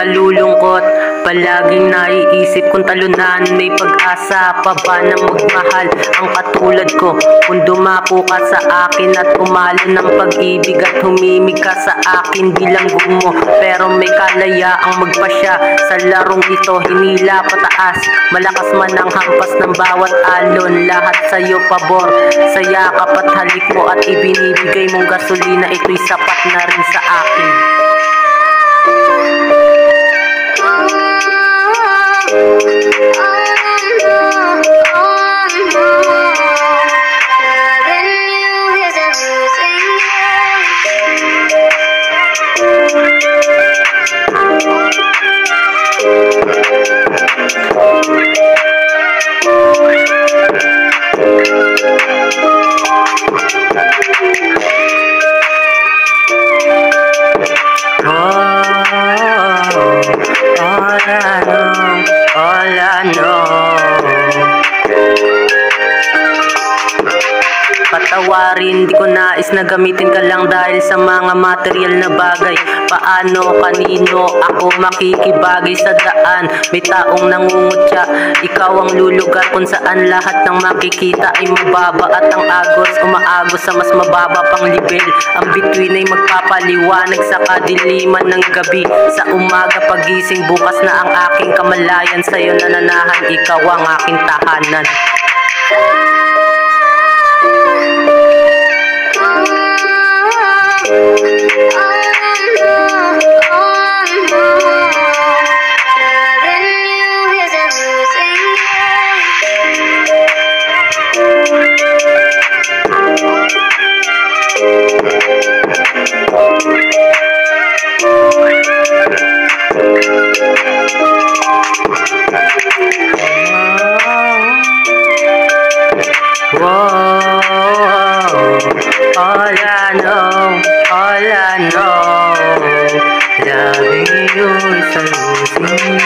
nalulungkot. Palaging naiisip kung talunan, may pag-asa pa ba na magmahal ang katulad ko? Kung dumapo ka sa akin at umalo ng pag-ibig at humimig ka sa akin bilang gumo, pero may kalayaang magpasya sa larong ito, hinila pataas, malakas man ang hampas ng bawat alon. Lahat sa'yo pabor, sa yakap at halik mo at ibinibigay mong gasolina, ito'y sapat na rin sa akin. All I know. Patawarin, di ko nais na gamitin ka lang dahil sa mga material na bagay. Paano, kanino ako makikibagay sa daan? May taong nangungutya, ikaw ang lulugar kung saan lahat ng makikita ay mababa at ang agos umaagos sa mas mababa pang level. Ang bituin ay magpapaliwanag sa kadiliman ng gabi. Sa umaga pagising, bukas na ang aking kamalayan. Sa'yo nananahan, ikaw ang aking tahanan. All I know, loving you is a losing.